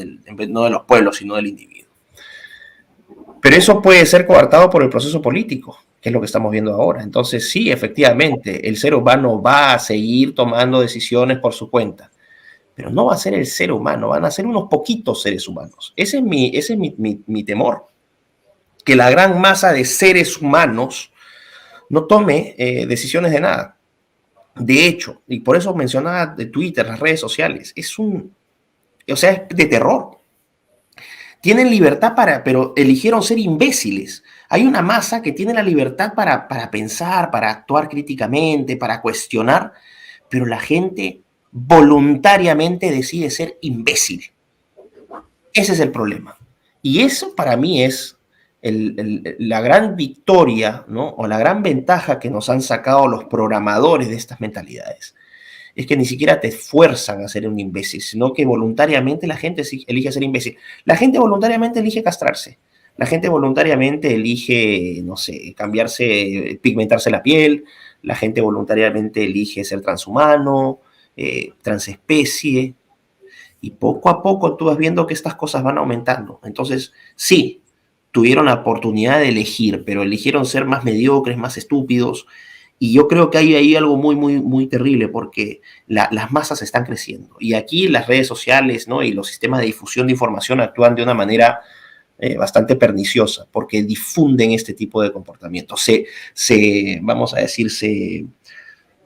no de los pueblos, sino del individuo. Pero eso puede ser coartado por el proceso político, que es lo que estamos viendo ahora. Entonces, sí, efectivamente, el ser humano va a seguir tomando decisiones por su cuenta, pero no va a ser el ser humano, van a ser unos poquitos seres humanos. Ese es mi temor, que la gran masa de seres humanos no tome decisiones de nada. De hecho, y por eso mencionaba de Twitter, las redes sociales, es de terror. Tienen libertad pero eligieron ser imbéciles. Hay una masa que tiene la libertad para pensar, para actuar críticamente, para cuestionar, pero la gente voluntariamente decide ser imbécil. Ese es el problema. Y eso para mí es la gran victoria, ¿no? O la gran ventaja que nos han sacado los programadores de estas mentalidades. Es que ni siquiera te fuerzan a ser un imbécil, sino que voluntariamente la gente elige ser imbécil. La gente voluntariamente elige castrarse. La gente voluntariamente elige, no sé, pigmentarse la piel. La gente voluntariamente elige ser transhumano, transespecie. Y poco a poco tú vas viendo que estas cosas van aumentando. Entonces, sí, tuvieron la oportunidad de elegir, pero eligieron ser más mediocres, más estúpidos. Y yo creo que hay ahí algo muy, muy, muy terrible porque las masas están creciendo. Y aquí las redes sociales, ¿no? Y los sistemas de difusión de información actúan de una manera bastante perniciosa porque difunden este tipo de comportamientos. Vamos a decir,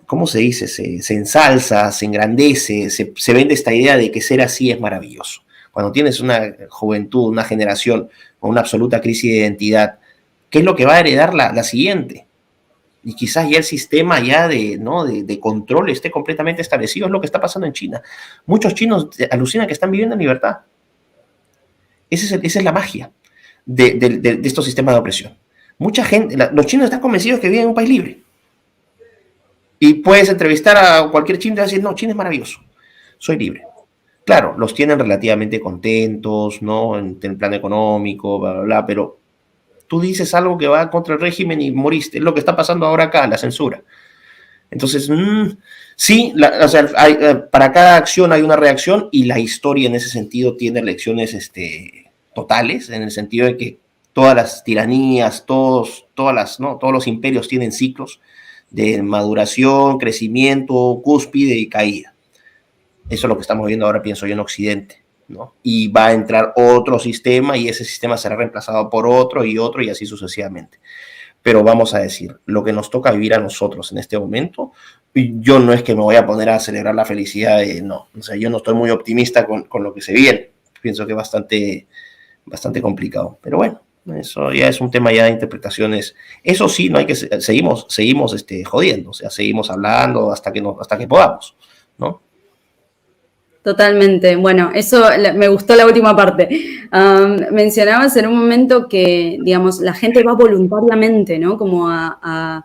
¿cómo se dice? Se ensalza, se engrandece, se vende esta idea de que ser así es maravilloso. Cuando tienes una juventud, una generación con una absoluta crisis de identidad, ¿qué es lo que va a heredar la siguiente? Y quizás ya el sistema ya de control esté completamente establecido. Es lo que está pasando en China. Muchos chinos alucinan que están viviendo en libertad. Esa es la magia de estos sistemas de opresión. Mucha gente, los chinos están convencidos que viven en un país libre. Y puedes entrevistar a cualquier chino y decir, no, China es maravilloso, soy libre. Claro, los tienen relativamente contentos, ¿no? En el plano económico, bla, bla, bla, pero tú dices algo que va contra el régimen y moriste. Es lo que está pasando ahora acá, la censura. Entonces, sí, para cada acción hay una reacción y la historia en ese sentido tiene lecciones totales, en el sentido de que todas las tiranías, todos los imperios tienen ciclos de maduración, crecimiento, cúspide y caída. Eso es lo que estamos viendo ahora, pienso yo, en Occidente, ¿no? Y va a entrar otro sistema y ese sistema será reemplazado por otro y así sucesivamente. Pero vamos a decir, lo que nos toca vivir a nosotros en este momento, yo no es que me voy a poner a celebrar la felicidad no. O sea, yo no estoy muy optimista con lo que se viene. Pienso que es bastante complicado. Pero bueno, eso ya es un tema ya de interpretaciones. Eso sí, no hay que seguimos jodiendo, o sea, seguimos hablando hasta que podamos, ¿no? Totalmente. Bueno, eso me gustó la última parte. Mencionabas en un momento que, digamos, la gente va voluntariamente, ¿no? Como a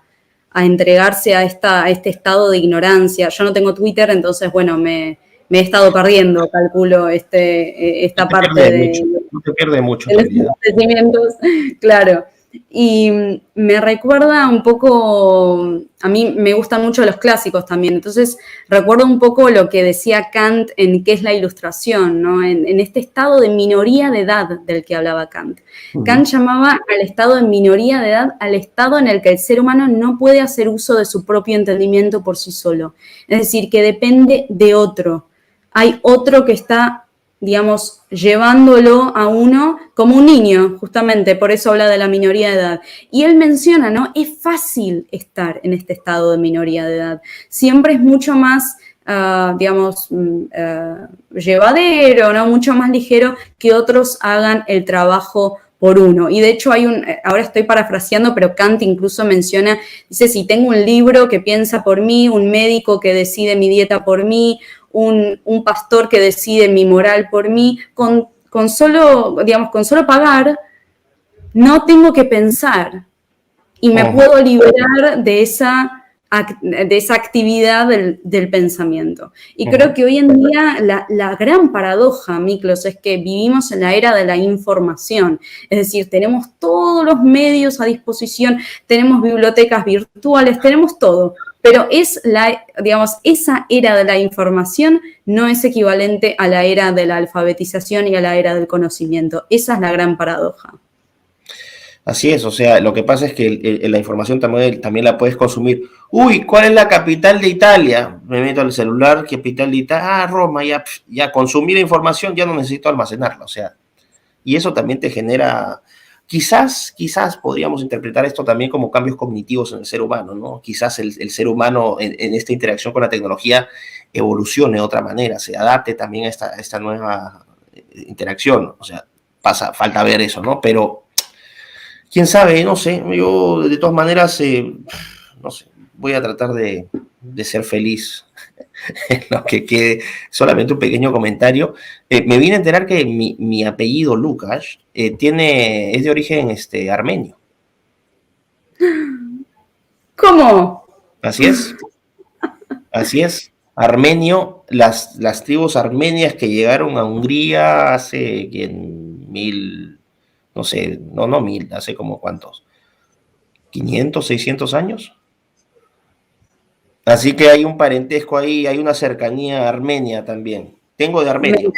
entregarse a este estado de ignorancia. Yo no tengo Twitter, entonces, bueno, me he estado perdiendo, calculo, esta parte no te pierde mucho, de los acontecimientos. Claro. Y me recuerda un poco, a mí me gustan mucho los clásicos también, entonces recuerdo un poco lo que decía Kant en qué es la ilustración, ¿no? En este estado de minoría de edad del que hablaba Kant. Kant llamaba al estado de minoría de edad al estado en el que el ser humano no puede hacer uso de su propio entendimiento por sí solo, es decir, que depende de otro. Hay otro que está, digamos, llevándolo a uno como un niño, justamente, por eso habla de la minoría de edad. Y él menciona, ¿no? Es fácil estar en este estado de minoría de edad. Siempre es mucho más, llevadero, ¿no? Mucho más ligero que otros hagan el trabajo por uno. Y de hecho ahora estoy parafraseando, pero Kant incluso menciona, dice, si tengo un libro que piensa por mí, un médico que decide mi dieta por mí, un pastor que decide mi moral por mí, con solo pagar, no tengo que pensar y me puedo liberar de esa actividad del pensamiento. Y creo que hoy en día la gran paradoja, Miklos, es que vivimos en la era de la información. Es decir, tenemos todos los medios a disposición, tenemos bibliotecas virtuales, tenemos todo. pero digamos, esa era de la información no es equivalente a la era de la alfabetización y a la era del conocimiento. Esa es la gran paradoja. Así es, o sea, lo que pasa es que la información también la puedes consumir. Uy, ¿cuál es la capital de Italia? Me meto al celular, capital de Italia, Roma, ya consumí la información, ya no necesito almacenarla, o sea, y eso también te genera, quizás podríamos interpretar esto también como cambios cognitivos en el ser humano, ¿no? Quizás el ser humano en esta interacción con la tecnología evolucione de otra manera, se adapte también a esta nueva interacción, o sea, falta ver eso, ¿no? Pero quién sabe, no sé, yo de todas maneras, no sé, voy a tratar de ser feliz en lo que quede. Solamente un pequeño comentario. Me vine a enterar que mi apellido Lucas es de origen armenio. ¿Cómo? Así es, así es. Armenio, las tribus armenias que llegaron a Hungría hace no sé, no mil, hace como cuántos, 500, 600 años. Así que hay un parentesco ahí, hay una cercanía armenia también. Tengo de Armenia.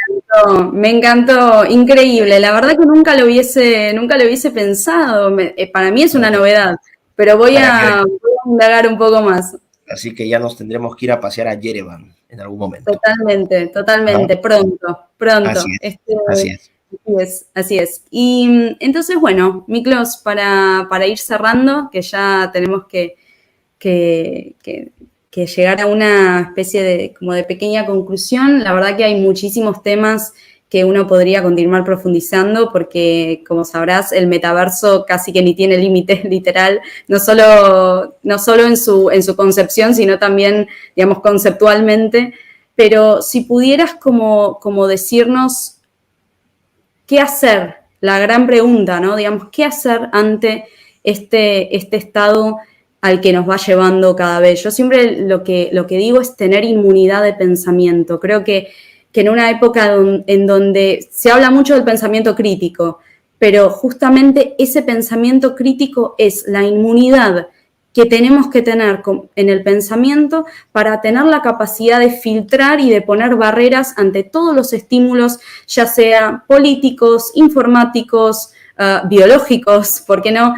Me encantó, increíble. La verdad que nunca lo hubiese pensado. Para mí es una novedad, pero voy a indagar un poco más. Así que ya nos tendremos que ir a pasear a Yerevan en algún momento. Totalmente, ¿no? pronto. Así es, así es. Así es. Y entonces, bueno, Miklos, para ir cerrando, que ya tenemos que llegar a una especie de pequeña conclusión. La verdad que hay muchísimos temas que uno podría continuar profundizando porque, como sabrás, el metaverso casi que ni tiene límites, literal, no solo en su concepción, sino también, digamos, conceptualmente. Pero si pudieras como decirnos qué hacer, la gran pregunta, ¿no? Digamos, ¿qué hacer ante este estado al que nos va llevando cada vez? Yo siempre lo que digo es tener inmunidad de pensamiento. Creo que en una época en donde se habla mucho del pensamiento crítico, pero justamente ese pensamiento crítico es la inmunidad que tenemos que tener en el pensamiento para tener la capacidad de filtrar y de poner barreras ante todos los estímulos, ya sea políticos, informáticos, biológicos, ¿por qué no?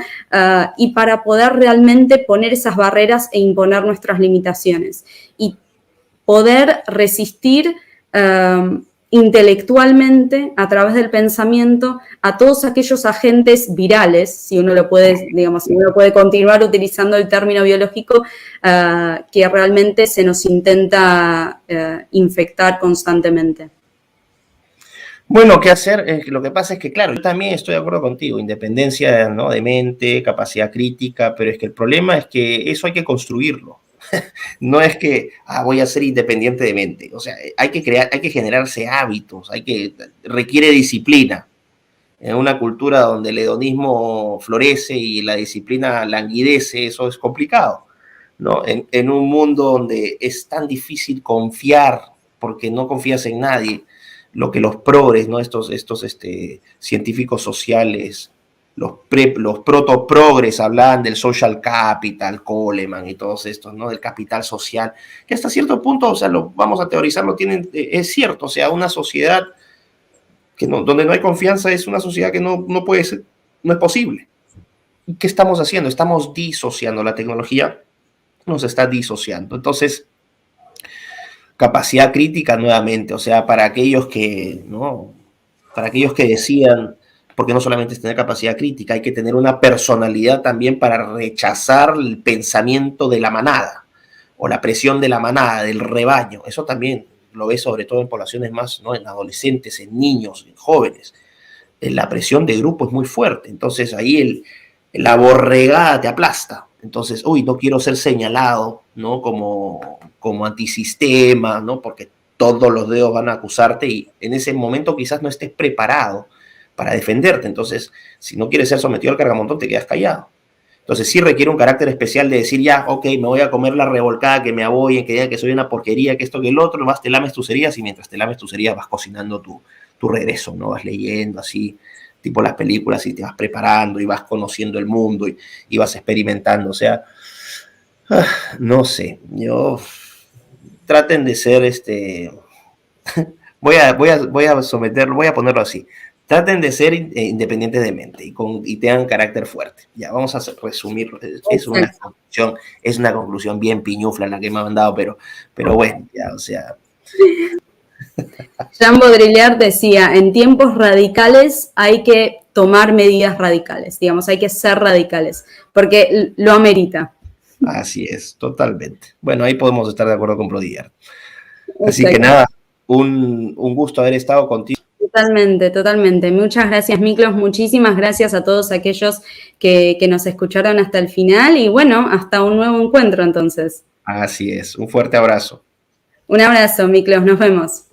Y para poder realmente poner esas barreras e imponer nuestras limitaciones. Y poder resistir intelectualmente, a través del pensamiento, a todos aquellos agentes virales, si uno lo puede, digamos, si uno puede continuar utilizando el término biológico, que realmente se nos intenta infectar constantemente. Bueno, ¿qué hacer? Lo que pasa es que, claro, yo también estoy de acuerdo contigo, independencia, ¿no?, de mente, capacidad crítica, pero es que el problema es que eso hay que construirlo. No es que voy a ser independiente de mente, o sea, hay que generarse hábitos, requiere disciplina. En una cultura donde el hedonismo florece y la disciplina languidece, eso es complicado, ¿no? En un mundo donde es tan difícil confiar, porque no confías en nadie, lo que los progres, ¿no?, estos científicos sociales, los proto-progres hablaban del social capital, Coleman y todos estos, ¿no?, del capital social, que hasta cierto punto, o sea, vamos a teorizar, es cierto, o sea, una sociedad donde no hay confianza es una sociedad que no puede ser, no es posible. ¿Y qué estamos haciendo? Estamos disociando, la tecnología nos está disociando. Entonces, capacidad crítica nuevamente, o sea, para aquellos que decían, porque no solamente es tener capacidad crítica, hay que tener una personalidad también para rechazar el pensamiento de la manada o la presión de la manada, del rebaño. Eso también lo ves sobre todo en poblaciones más, ¿no?, en adolescentes, en niños, en jóvenes. La presión de grupo es muy fuerte, entonces ahí la borregada te aplasta. Entonces, no quiero ser señalado, ¿no?, como antisistema, ¿no?, porque todos los dedos van a acusarte y en ese momento quizás no estés preparado para defenderte. Entonces, si no quieres ser sometido al cargamontón, te quedas callado. Entonces sí requiere un carácter especial de decir, ya, ok, me voy a comer la revolcada, que me aboyen, que digan que soy una porquería, que esto, que el otro, te lames tus heridas y mientras te lames tus heridas vas cocinando tu regreso, ¿no? Vas leyendo así, tipo las películas, y te vas preparando y vas conociendo el mundo y vas experimentando. O sea, No sé, traten de ser voy a ponerlo así. Traten de ser independientes de mente y tengan carácter fuerte. Ya, vamos a resumir. Exacto. Es una conclusión bien piñufla la que me ha mandado, pero bueno, ya, o sea. Jean Baudrillard decía, en tiempos radicales hay que tomar medidas radicales, digamos, hay que ser radicales, porque lo amerita. Así es, totalmente. Bueno, ahí podemos estar de acuerdo con Prodillard. Así que Exacto. nada, un gusto haber estado contigo. Totalmente, totalmente. Muchas gracias, Miklos. Muchísimas gracias a todos aquellos que nos escucharon hasta el final y bueno, hasta un nuevo encuentro entonces. Así es, un fuerte abrazo. Un abrazo, Miklos. Nos vemos.